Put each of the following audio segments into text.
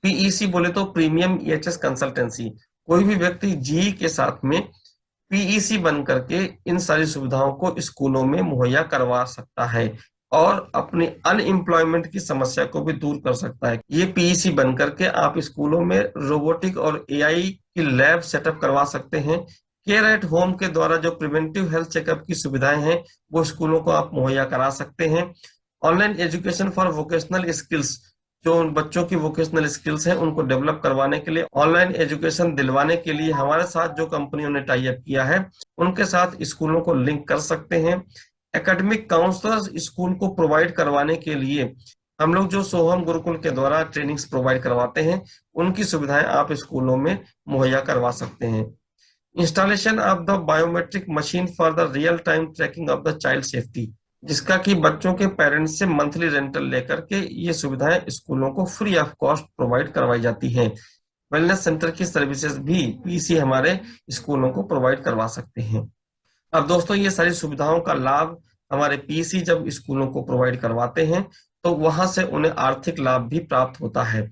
PEC बोले तो premium EHS consultancy. कोई भी व्यक्ति जीई के साथ में पीईसी बन करके इन सारी सुविधाओं को स्कूलों में मुहैया करवा सकता है और अपनी अनएम्प्लॉयमेंट की समस्या को भी दूर कर सकता है। ये पीईसी बन करके आप स्कूलों में रोबोटिक और एआई की लैब सेटअप करवा सकते हैं। केयर एट होम के द्वारा जो प्रिवेंटिव हेल्थ चेकअप की सुविधाएं हैं वो स्कूलों को आप मुहैया करा सकते हैं। Online education for vocational skills, जो बच्चों की वोकेशनल स्किल्स हैं उनको डेवलप करवाने के लिए, ऑनलाइन एजुकेशन दिलवाने के लिए हमारे साथ जो कंपनियों ने टाई अप किया है उनके साथ स्कूलों को लिंक कर सकते हैं। एकेडमिक काउंसलर्स स्कूल को प्रोवाइड करवाने के लिए हम लोग जो सोहम गुरुकुल के द्वारा ट्रेनिंग्स प्रोवाइड करवाते हैं उनकी सुविधाएं आप स्कूलों में मुहैया करवा सकते हैं। Installation of the biometric machine for the real time tracking of the child safety, जिसका कि बच्चों के पेरेंट्स से मंथली रेंटल लेकर के ये सुविधाएं स्कूलों को फ्री ऑफ कॉस्ट प्रोवाइड करवाई जाती हैं। वेलनेस सेंटर की सर्विसेज भी पीसी हमारे स्कूलों को प्रोवाइड करवा सकते हैं। अब दोस्तों ये सारी सुविधाओं का लाभ हमारे पीसी जब स्कूलों को प्रोवाइड करवाते हैं तो वहां से उन्हें आर्थिक लाभ भी प्राप्त होता है।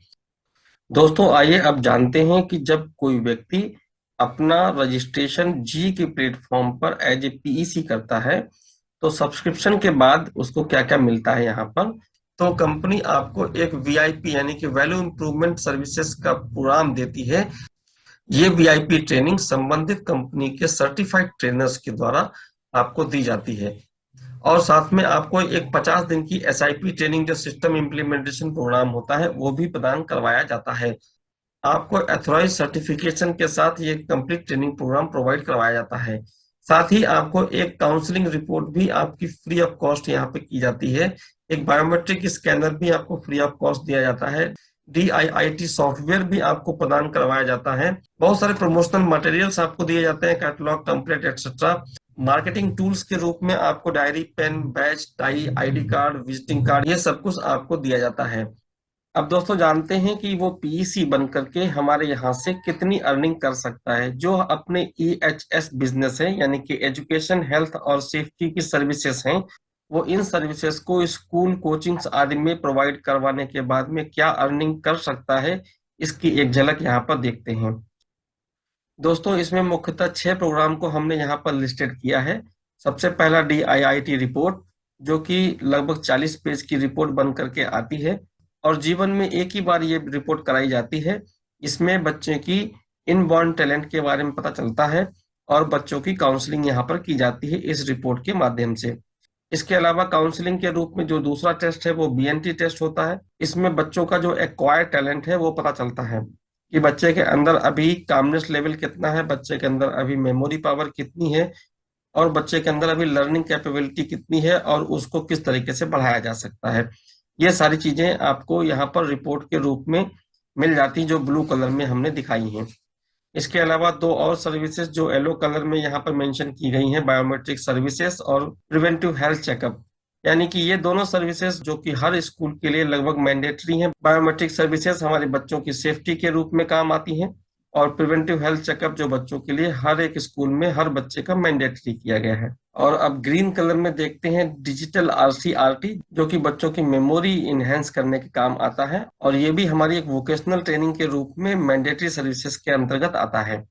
दोस्तों आइए अब जानते हैं कि जब कोई व्यक्ति अपना रजिस्ट्रेशन जी के प्लेटफॉर्म पर एज ए पीईसी करता है तो सब्सक्रिप्शन के बाद उसको क्या क्या मिलता है। यहाँ पर तो कंपनी आपको एक वीआईपी यानी कि वैल्यू इंप्रूवमेंट सर्विसेज का प्रोग्राम देती है। ये वीआईपी ट्रेनिंग संबंधित कंपनी के सर्टिफाइड ट्रेनर्स के द्वारा आपको दी जाती है और साथ में आपको एक 50 दिन की एसआईपी ट्रेनिंग जो सिस्टम इम्प्लीमेंटेशन प्रोग्राम होता है वो भी प्रदान करवाया जाता है। आपको एथोराइज सर्टिफिकेशन के साथ ये कंप्लीट ट्रेनिंग प्रोग्राम प्रोवाइड करवाया जाता है। साथ ही आपको एक काउंसलिंग रिपोर्ट भी आपकी फ्री ऑफ कॉस्ट यहाँ पे की जाती है। एक बायोमेट्रिक स्कैनर भी आपको फ्री ऑफ कॉस्ट दिया जाता है। DIIT सॉफ्टवेयर भी आपको प्रदान करवाया जाता है। बहुत सारे प्रमोशनल मटेरियल्स आपको दिए जाते हैं, catalogue, template etcetera. Marketing tools के रूप में आपको diary, pen, badge, tie, ID card, visiting card, ये सब कुछ आपको दिया जाता है। अब दोस्तों जानते हैं कि वो पीईसी बन करके हमारे यहाँ से कितनी अर्निंग कर सकता है। जो अपने EHS बिजनेस है यानी कि एजुकेशन, हेल्थ और सेफ्टी की सर्विसेज हैं, वो इन सर्विसेज को स्कूल, कोचिंग्स आदि में प्रोवाइड करवाने के बाद में क्या अर्निंग कर सकता है, इसकी एक झलक यहाँ पर देखते हैं। दोस्तों इसमें मुख्यतः 6 प्रोग्राम को हमने यहाँ पर लिस्टेड किया है। सबसे पहला DIIT रिपोर्ट, जो कि लगभग 40 पेज की रिपोर्ट बन करके आती है और जीवन में एक ही बार ये रिपोर्ट कराई जाती है। इसमें बच्चे की इनबॉर्न टैलेंट के बारे में पता चलता है और बच्चों की काउंसलिंग यहाँ पर की जाती है इस रिपोर्ट के माध्यम से। इसके अलावा काउंसलिंग के रूप में जो दूसरा टेस्ट है वो BNT टेस्ट होता है। इसमें बच्चों का जो एक्वायर्ड टैलेंट है वो पता चलता है कि बच्चे के अंदर अभी कामनेस लेवल कितना है, बच्चे के अंदर अभी मेमोरी पावर कितनी है और बच्चे के अंदर अभी लर्निंग कैपेबिलिटी कितनी है और उसको किस तरीके से बढ़ाया जा सकता है। ये सारी चीजें आपको यहाँ पर रिपोर्ट के रूप में मिल जाती जो ब्लू कलर में हमने दिखाई हैं। इसके अलावा 2 और सर्विसेज जो येलो कलर में यहाँ पर मेंशन की गई हैं, बायोमेट्रिक सर्विसेज और प्रिवेंटिव हेल्थ चेकअप, यानी कि ये दोनों सर्विसेज जो कि हर स्कूल के लिए लगभग मैंडेटरी हैं। बायोमेट्रिक सर्विसेज हमारे बच्चों की सेफ्टी के रूप में काम आती हैं और प्रिवेंटिव हेल्थ चेकअप जो बच्चों के लिए हर एक स्कूल में हर बच्चे का मैंडेटरी किया गया है। और अब ग्रीन कलर में देखते हैं डिजिटल RCRT, जो कि बच्चों की मेमोरी इनहेंस करने के काम आता है और ये भी हमारी एक वोकेशनल ट्रेनिंग के रूप में मैंडेटरी सर्विसेज के अंतर्गत आता है।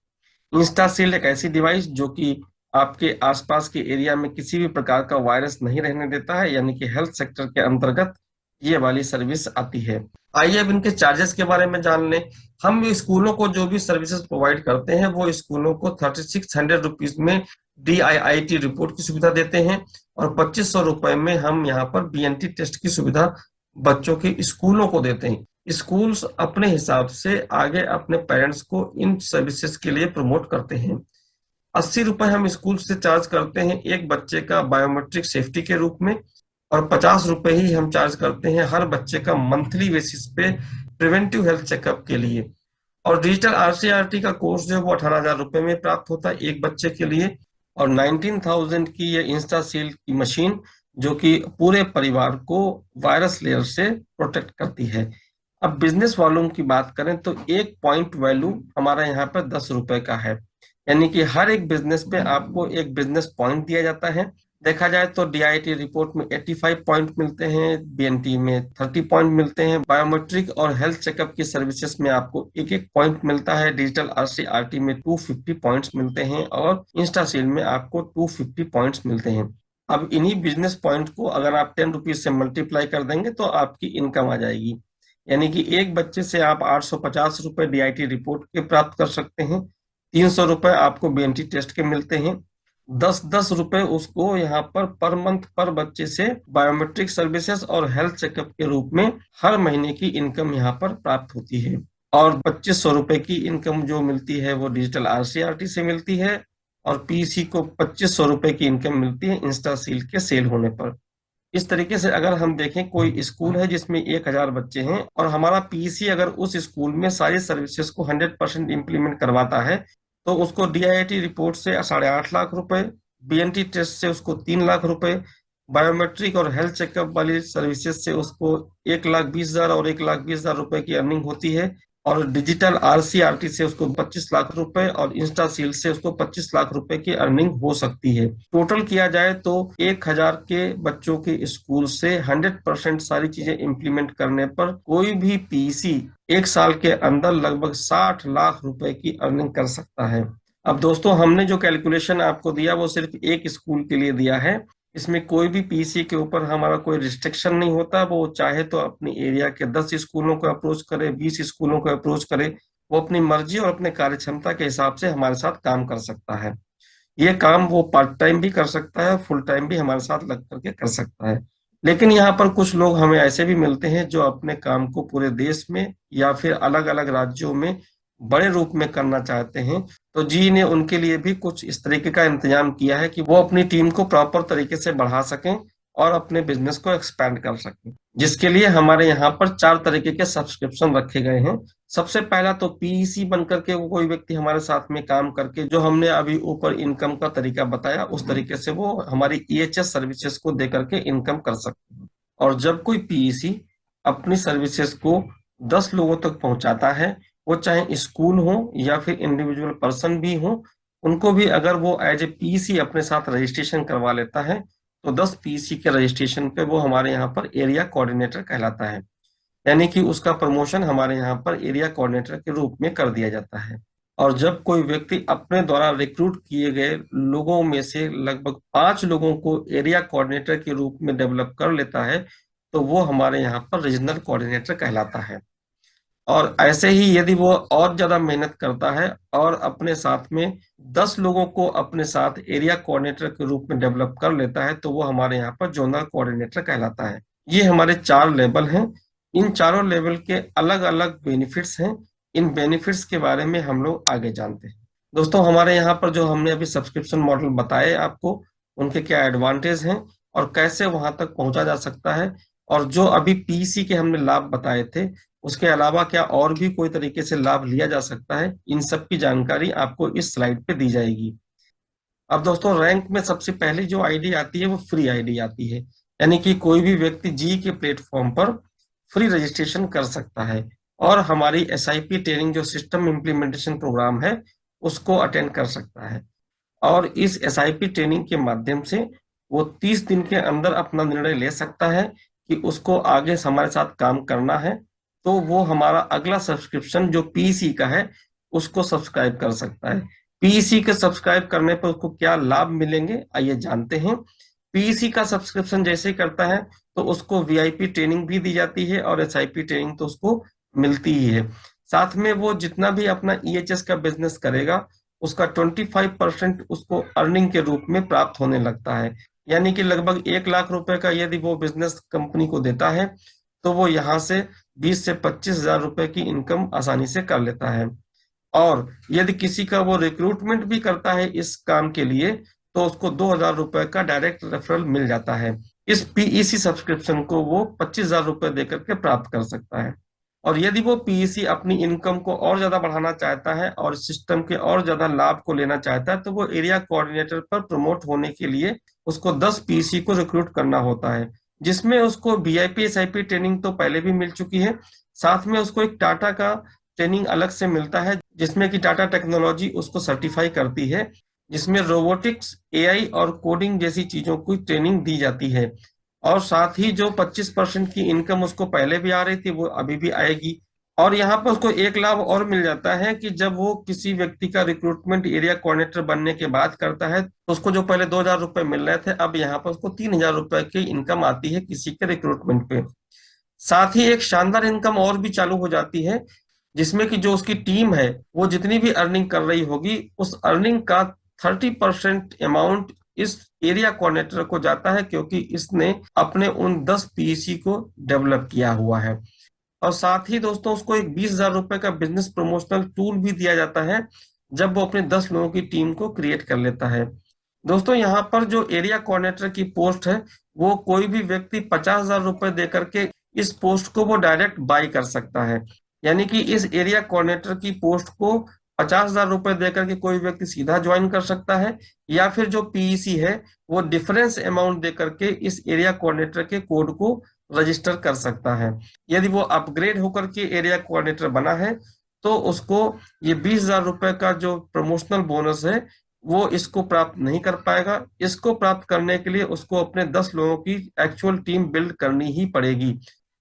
इंस्टाशील्ड एक ऐसी डिवाइस जो कि आपके आसपास के एरिया में किसी भी प्रकार का वायरस नहीं रहने देता है, यानी कि हेल्थ सेक्टर के अंतर्गत ये वाली सर्विस आती है। आइए अब इनके चार्जेस के बारे में जान लें। हम स्कूलों को जो भी सर्विसेज प्रोवाइड करते हैं वो स्कूलों को 3600 रुपीज में DIIT रिपोर्ट की सुविधा देते हैं और 2500 रुपए में हम यहाँ पर BNT टेस्ट की सुविधा बच्चों के स्कूलों को देते हैं। स्कूल्स अपने हिसाब से आगे अपने पेरेंट्स को इन सर्विसेज के लिए प्रमोट करते हैं। 80 रुपए हम स्कूल से चार्ज करते हैं एक बच्चे का बायोमेट्रिक सेफ्टी के रूप में और 50 रुपए ही हम चार्ज करते हैं हर बच्चे का मंथली बेसिस पे प्रिवेंटिव हेल्थ चेकअप के लिए। और डिजिटल RCRT का कोर्स जो है वो 18,000 रुपए में प्राप्त होता है एक बच्चे के लिए और 19,000 की ये इंस्टाशील्ड की मशीन जो कि पूरे परिवार को वायरस लेयर से प्रोटेक्ट करती है। अब बिजनेस वॉल्यूम की बात करें तो एक पॉइंट वैल्यू हमारा यहाँ पर 10 रुपए का है, यानी कि हर एक बिजनेस पे आपको एक बिजनेस पॉइंट दिया जाता है देखा जाए तो डीआईटी रिपोर्ट में 85 पॉइंट मिलते हैं, बीएनटी में 30 पॉइंट मिलते हैं, बायोमेट्रिक और हेल्थ चेकअप की सर्विसेज में आपको एक एक पॉइंट मिलता है, डिजिटल आरसीआरटी में 250 पॉइंट्स मिलते हैं और इंस्टासील में आपको 250 पॉइंट्स मिलते हैं। अब इन्हीं बिजनेस पॉइंट को अगर आप 10 रुपीज से मल्टीप्लाई कर देंगे तो आपकी इनकम आ जाएगी। यानी कि एक बच्चे से आप 850 रुपए डीआईटी रिपोर्ट के प्राप्त कर सकते हैं, 300 रुपए आपको बीएनटी टेस्ट के मिलते हैं, 10-10 रुपए उसको यहाँ पर मंथ पर बच्चे से बायोमेट्रिक सर्विसेज और हेल्थ चेकअप के रूप में हर महीने की इनकम यहाँ पर प्राप्त होती है। और 2500 रुपए की इनकम जो मिलती है वो डिजिटल आरसीआरटी से मिलती है, और पीसी को 2500 रुपए की इनकम मिलती है इंस्टा सील के सेल होने पर। इस तरीके से अगर हम देखें, कोई स्कूल है जिसमें 1000 बच्चे हैं और हमारा पीसी अगर उस स्कूल में सारी सर्विसेज को 100% इम्प्लीमेंट करवाता है तो उसको डीआईआईटी रिपोर्ट से 8.5 लाख रुपए, बीएनटी टेस्ट से उसको 3 लाख रुपए, बायोमेट्रिक और हेल्थ चेकअप वाली सर्विसेज से उसको 1,20,000 और 1,20,000 रुपए की अर्निंग होती है, और डिजिटल आरसीआरटी से उसको 25 लाख रुपए और इंस्टा सील से उसको 25 लाख रुपए की अर्निंग हो सकती है। टोटल किया जाए तो 1000 के बच्चों के स्कूल से 100% सारी चीजें इम्प्लीमेंट करने पर कोई भी पीसी एक साल के अंदर लगभग 60 लाख रुपए की अर्निंग कर सकता है। अब दोस्तों, हमने जो कैलकुलेशन आपको दिया वो सिर्फ एक स्कूल के लिए दिया है। इसमें कोई भी पीसी के ऊपर हमारा कोई रिस्ट्रिक्शन नहीं होता। वो चाहे तो अपनी एरिया के 10 स्कूलों को अप्रोच करे, 20 स्कूलों को अप्रोच करे, वो अपनी मर्जी और अपने कार्य क्षमता के हिसाब से हमारे साथ काम कर सकता है। ये काम वो पार्ट टाइम भी कर सकता है, फुल टाइम भी हमारे साथ लग करके कर सकता है। लेकिन यहाँ पर कुछ लोग हमें ऐसे भी मिलते हैं जो अपने काम को पूरे देश में या फिर अलग अलग राज्यों में बड़े रूप में करना चाहते हैं। तो जी ने उनके लिए भी कुछ इस तरीके का इंतजाम किया है कि वो अपनी टीम को प्रॉपर तरीके से बढ़ा सकें और अपने बिजनेस को एक्सपैंड कर सकें, जिसके लिए हमारे यहाँ पर 4 तरीके के सब्सक्रिप्शन रखे गए हैं। सबसे पहला तो पीईसी बन करके वो कोई व्यक्ति हमारे साथ में काम करके, जो हमने अभी ऊपर इनकम का तरीका बताया उस तरीके से वो हमारी ईएचएस सर्विसेज को दे करके इनकम कर सकते हैं। और जब कोई पीईसी अपनी सर्विसेज को 10 लोगों तक पहुंचाता है, वो चाहे स्कूल हो या फिर इंडिविजुअल पर्सन भी हो, उनको भी अगर वो एज ए पीसी अपने साथ रजिस्ट्रेशन करवा लेता है तो 10 पीसी के रजिस्ट्रेशन पे वो हमारे यहाँ पर एरिया कोऑर्डिनेटर कहलाता है। यानी कि उसका प्रमोशन हमारे यहाँ पर एरिया कोऑर्डिनेटर के रूप में कर दिया जाता है। और जब कोई व्यक्ति अपने द्वारा रिक्रूट किए गए लोगों में से लगभग 5 लोगों को एरिया कोऑर्डिनेटर के रूप में डेवलप कर लेता है तो वो हमारे यहाँ पर रीजनल कोऑर्डिनेटर कहलाता है। और ऐसे ही यदि वो और ज्यादा मेहनत करता है और अपने साथ में 10 लोगों को अपने साथ एरिया कोऑर्डिनेटर के रूप में डेवलप कर लेता है तो वो हमारे यहाँ पर जोनल कोऑर्डिनेटर कहलाता है। ये हमारे 4 लेवल हैं। इन चारों लेवल के अलग अलग बेनिफिट्स हैं। इन बेनिफिट्स के बारे में हम लोग आगे जानते हैं। दोस्तों, हमारे यहाँ पर जो हमने अभी सब्सक्रिप्शन मॉडल बताए आपको, उनके क्या एडवांटेज हैं और कैसे वहां तक पहुंचा जा सकता है, और जो अभी पीसी के हमने लाभ बताए थे उसके अलावा क्या और भी कोई तरीके से लाभ लिया जा सकता है, इन सब की जानकारी आपको इस स्लाइड पे दी जाएगी। अब दोस्तों, रैंक में सबसे पहले जो आईडी आती है वो फ्री आईडी आती है। यानी कि कोई भी व्यक्ति जी के प्लेटफॉर्म पर फ्री रजिस्ट्रेशन कर सकता है और हमारी एसआईपी ट्रेनिंग जो सिस्टम इम्प्लीमेंटेशन प्रोग्राम है उसको अटेंड कर सकता है। और इस एसआईपी ट्रेनिंग के माध्यम से वो 30 दिन के अंदर अपना निर्णय ले सकता है कि उसको आगे हमारे साथ काम करना है। तो वो हमारा अगला सब्सक्रिप्शन जो पीसी का है उसको सब्सक्राइब कर सकता है। पीसी के सब्सक्राइब करने पर उसको क्या लाभ मिलेंगे आइए जानते हैं। पीसी का सब्सक्रिप्शन जैसे ही करता है तो उसको वीआईपी ट्रेनिंग भी दी जाती है और एसआईपी ट्रेनिंग तो उसको मिलती ही है। साथ में वो जितना भी अपना ईएचएस का बिजनेस करेगा उसका 25% उसको अर्निंग के रूप में प्राप्त होने लगता है। यानी कि लगभग 1 लाख रुपए का यदि वो बिजनेस कंपनी को देता है तो वो यहाँ से 20 से 25 हजार रुपए की इनकम आसानी से कर लेता है। और यदि किसी का वो रिक्रूटमेंट भी करता है इस काम के लिए तो उसको 2,000 रुपए का डायरेक्ट रेफरल मिल जाता है। इस पीईसी सब्सक्रिप्शन को वो 25,000 रुपए देकर के प्राप्त कर सकता है। और यदि वो पीईसी अपनी इनकम को और ज्यादा बढ़ाना चाहता है और सिस्टम के और ज्यादा लाभ को लेना चाहता है तो वो एरिया कोऑर्डिनेटर पर प्रमोट होने के लिए उसको 10 पीईसी को रिक्रूट करना होता है, जिसमें उसको वीआईपी एसआईपी ट्रेनिंग तो पहले भी मिल चुकी है। साथ में उसको एक टाटा का ट्रेनिंग अलग से मिलता है जिसमें कि टाटा टेक्नोलॉजी उसको सर्टिफाई करती है। जिसमें रोबोटिक्स, एआई और कोडिंग जैसी चीजों की ट्रेनिंग दी जाती है। और साथ ही जो 25% की इनकम उसको पहले भी आ रही थी वो अभी भी आएगी। और यहाँ पर उसको एक लाभ और मिल जाता है कि जब वो किसी व्यक्ति का रिक्रूटमेंट एरिया कोऑर्डिनेटर बनने के बाद करता है तो उसको जो पहले 2,000 रुपये मिल रहे थे, अब यहाँ पर उसको 3,000 रुपये की इनकम आती है किसी के रिक्रूटमेंट पे। साथ ही एक शानदार इनकम और भी चालू हो जाती है, जिसमें कि जो उसकी टीम है वो जितनी भी अर्निंग कर रही होगी उस अर्निंग का 30% अमाउंट इस एरिया कोऑर्डिनेटर को जाता है, क्योंकि इसने अपने उन 10 पीईसी को डेवलप किया हुआ है। और साथ ही दोस्तों उसको एक 20,000 रुपए का बिजनेस प्रमोशनल टूल भी दिया जाता है जब वो अपने 10 लोगों की टीम को क्रिएट कर लेता है। दोस्तों यहाँ पर जो एरिया कोऑर्डिनेटर की पोस्ट है वो कोई भी व्यक्ति 50,000 रुपए दे करके इस पोस्ट को वो डायरेक्ट बाई कर सकता है। यानी कि इस एरिया कोऑर्डिनेटर की पोस्ट को 50,000 रुपए दे करके कोई व्यक्ति सीधा ज्वाइन कर सकता है, या फिर जो पीईसी है वो डिफरेंस अमाउंट दे करके इस एरिया कोऑर्डिनेटर के कोड को रजिस्टर कर सकता है। यदि वो अपग्रेड होकर के एरिया कोऑर्डिनेटर बना है तो उसको ये 20,000 रुपए का जो प्रमोशनल बोनस है वो इसको प्राप्त नहीं कर पाएगा। इसको प्राप्त करने के लिए उसको अपने 10 लोगों की एक्चुअल टीम बिल्ड करनी ही पड़ेगी।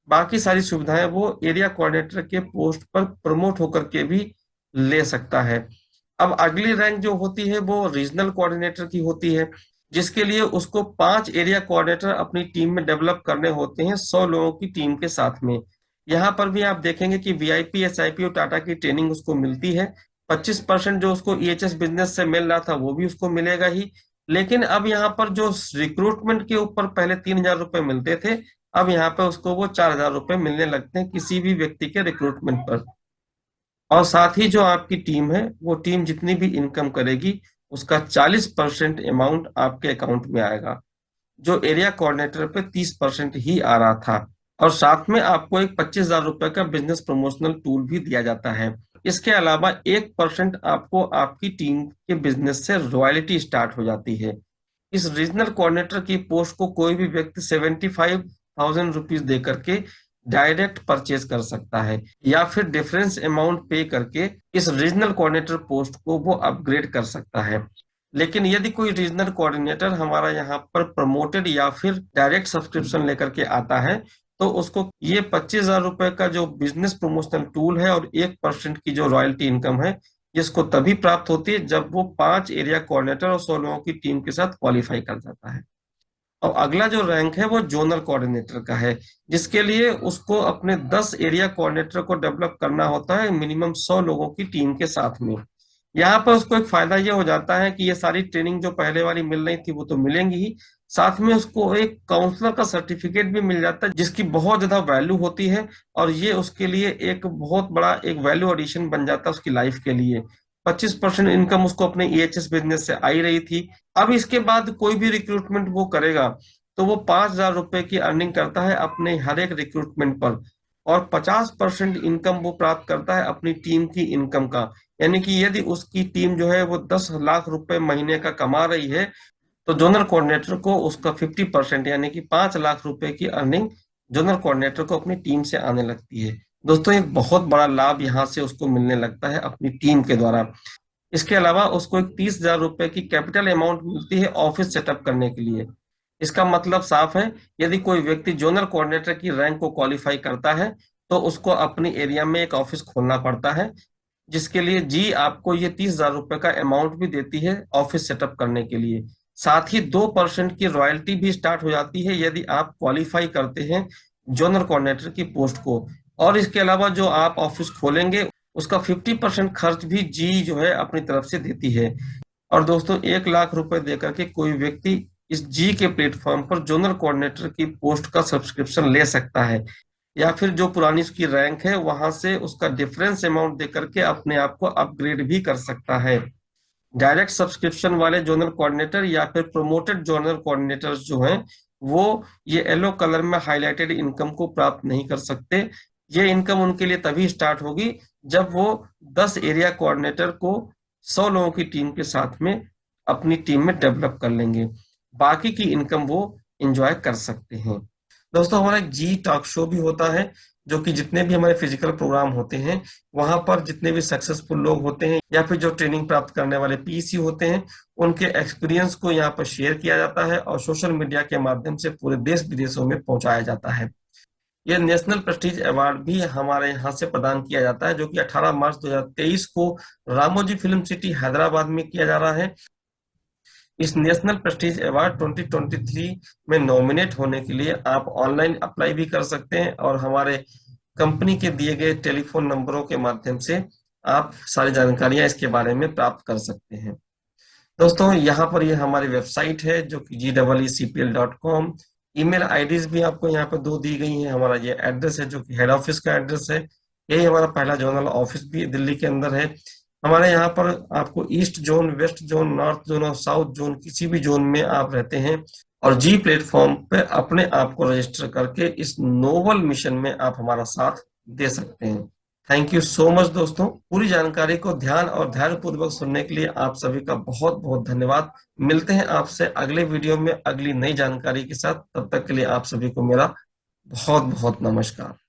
बाकी सारी सुविधाएं वो एरिया कोऑर्डिनेटर के पोस्ट पर प्रमोट होकर के भी ले सकता है। अब अगली रैंक जो होती है वो रीजनल कोऑर्डिनेटर की होती है, जिसके लिए उसको 5 एरिया कोऑर्डिनेटर अपनी टीम में डेवलप करने होते हैं 100 लोगों की टीम के साथ में। यहाँ पर भी आप देखेंगे कि वीआईपी, एसआईपी और टाटा की ट्रेनिंग उसको मिलती है। 25% जो उसको ईएचएस बिजनेस से मिल रहा था वो भी उसको मिलेगा ही। लेकिन अब यहाँ पर जो रिक्रूटमेंट के ऊपर पहले 3,000 रुपये मिलते थे, अब यहाँ पे उसको वो 4,000 रुपये मिलने लगते हैं किसी भी व्यक्ति के रिक्रूटमेंट पर। और साथ ही जो आपकी टीम है वो टीम जितनी भी इनकम करेगी उसका 40% अमाउंट आपके अकाउंट में आएगा, जो एरिया कोऑर्डिनेटर पे 30% ही आ रहा था। और साथ में आपको एक 25,000 रुपए का बिजनेस प्रमोशनल टूल भी दिया जाता है। इसके अलावा 1% आपको आपकी टीम के बिजनेस से रॉयल्टी स्टार्ट हो जाती है। इस रीजनल कोऑर्डिनेटर की पोस्ट को कोई भी व्यक्ति 75,000 रुपीज दे करके डायरेक्ट परचेज कर सकता है, या फिर डिफरेंस अमाउंट पे करके इस रीजनल कोऑर्डिनेटर पोस्ट को वो अपग्रेड कर सकता है। लेकिन यदि कोई रीजनल कोऑर्डिनेटर हमारा यहाँ पर प्रमोटेड या फिर डायरेक्ट सब्सक्रिप्शन लेकर के आता है तो उसको ये 25,000 रुपए का जो बिजनेस प्रमोशनल टूल है और 1% की जो रॉयल्टी इनकम है इसको तभी प्राप्त होती है जब वो 5 एरिया कोऑर्डिनेटर और 100 लोगों की टीम के साथ क्वालिफाई कर जाता है। और अगला जो रैंक है वो जोनल कोऑर्डिनेटर का है, जिसके लिए उसको अपने 10 एरिया कोऑर्डिनेटर को डेवलप करना होता है मिनिमम 100 लोगों की टीम के साथ में। यहाँ पर उसको एक फायदा ये हो जाता है कि ये सारी ट्रेनिंग जो पहले वाली मिल रही थी वो तो मिलेंगी ही, साथ में उसको एक काउंसलर का सर्टिफिकेट भी मिल जाता है जिसकी बहुत ज्यादा वैल्यू होती है। और ये उसके लिए एक बहुत बड़ा एक वैल्यू एडिशन बन जाता है उसकी लाइफ के लिए। 25% इनकम उसको अपने ईएचएस बिजनेस से आई रही थी। अब इसके बाद कोई भी रिक्रूटमेंट वो करेगा तो वो 5,000 रुपए की अर्निंग करता है अपने हर एक रिक्रूटमेंट पर, और 50% इनकम वो प्राप्त करता है अपनी टीम की इनकम का। यानी कि यदि उसकी टीम जो है वो 10 लाख रुपए महीने का कमा रही है तो जोनल कोऑर्डिनेटर को उसका 50% यानी कि 5 लाख रुपए की अर्निंग जोनल कोऑर्डिनेटर को अपनी टीम से आने लगती है। दोस्तों एक बहुत बड़ा लाभ यहाँ से उसको मिलने लगता है अपनी टीम के द्वारा। इसके अलावा उसको एक 30,000 रुपए की कैपिटल अमाउंट मिलती है ऑफिस सेटअप करने के लिए। इसका मतलब साफ है, यदि कोई व्यक्ति जोनल कोऑर्डिनेटर की रैंक को क्वालिफाई करता है तो उसको अपनी एरिया में एक ऑफिस खोलना पड़ता है, जिसके लिए जी आपको ये 30,000 रुपए का अमाउंट भी देती है ऑफिस सेटअप करने के लिए। साथ ही 2% की रॉयल्टी भी स्टार्ट हो जाती है यदि आप क्वालिफाई करते हैं जोनल कोऑर्डिनेटर की पोस्ट को। और इसके अलावा जो आप ऑफिस खोलेंगे उसका 50% खर्च भी जी जो है अपनी तरफ से देती है। और दोस्तों 1 लाख रुपए देकर के कोई व्यक्ति इस जी के प्लेटफॉर्म पर जोनल कोऑर्डिनेटर की पोस्ट का सब्सक्रिप्शन ले सकता है, या फिर जो पुरानी उसकी रैंक है वहां से उसका डिफरेंस अमाउंट देकर के अपने आप को अपग्रेड भी कर सकता है। डायरेक्ट सब्सक्रिप्शन वाले जोनल कोऑर्डिनेटर या फिर प्रोमोटेड जोनल कोऑर्डिनेटर्स जो हैं वो ये येलो कलर में हाईलाइटेड इनकम को प्राप्त नहीं कर सकते। ये इनकम उनके लिए तभी स्टार्ट होगी जब वो 10 एरिया कोऑर्डिनेटर को 100 लोगों की टीम के साथ में अपनी टीम में डेवलप कर लेंगे। बाकी की इनकम वो एंजॉय कर सकते हैं। दोस्तों हमारा एक जी टॉक शो भी होता है जो कि जितने भी हमारे फिजिकल प्रोग्राम होते हैं, वहां पर जितने भी सक्सेसफुल लोग होते हैं या फिर जो ट्रेनिंग प्राप्त करने वाले पीईसी होते हैं, उनके एक्सपीरियंस को यहाँ पर शेयर किया जाता है और सोशल मीडिया के माध्यम से पूरे देश विदेशों में पहुंचाया जाता है। ये नेशनल प्रेस्टीज अवार्ड भी हमारे यहाँ से प्रदान किया जाता है, जो कि 18 मार्च 2023 को रामोजी फिल्म सिटी हैदराबाद में किया जा रहा है। इस नेशनल प्रेस्टीज अवार्ड 2023 में नॉमिनेट होने के लिए आप ऑनलाइन अप्लाई भी कर सकते हैं और हमारे कंपनी के दिए गए टेलीफोन नंबरों के माध्यम से आप सारी जानकारियां इसके बारे में प्राप्त कर सकते हैं। दोस्तों, यहाँ पर ये हमारी वेबसाइट है जो कि GEECPL.com। ईमेल आईडीज भी आपको यहाँ पर दो दी गई हैं। हमारा ये एड्रेस है जो कि हेड ऑफिस का एड्रेस है। यही हमारा पहला जोनल ऑफिस भी दिल्ली के अंदर है। हमारे यहाँ पर आपको east zone, west zone, north zone और साउथ जोन, किसी भी जोन में आप रहते हैं और जी प्लेटफॉर्म पे अपने आप को रजिस्टर करके इस नोबल मिशन में आप हमारा साथ दे सकते हैं। थैंक यू सो मच दोस्तों। पूरी जानकारी को ध्यान और धैर्य पूर्वक सुनने के लिए आप सभी का बहुत बहुत धन्यवाद। मिलते हैं आपसे अगले वीडियो में अगली नई जानकारी के साथ। तब तक के लिए आप सभी को मेरा बहुत बहुत नमस्कार।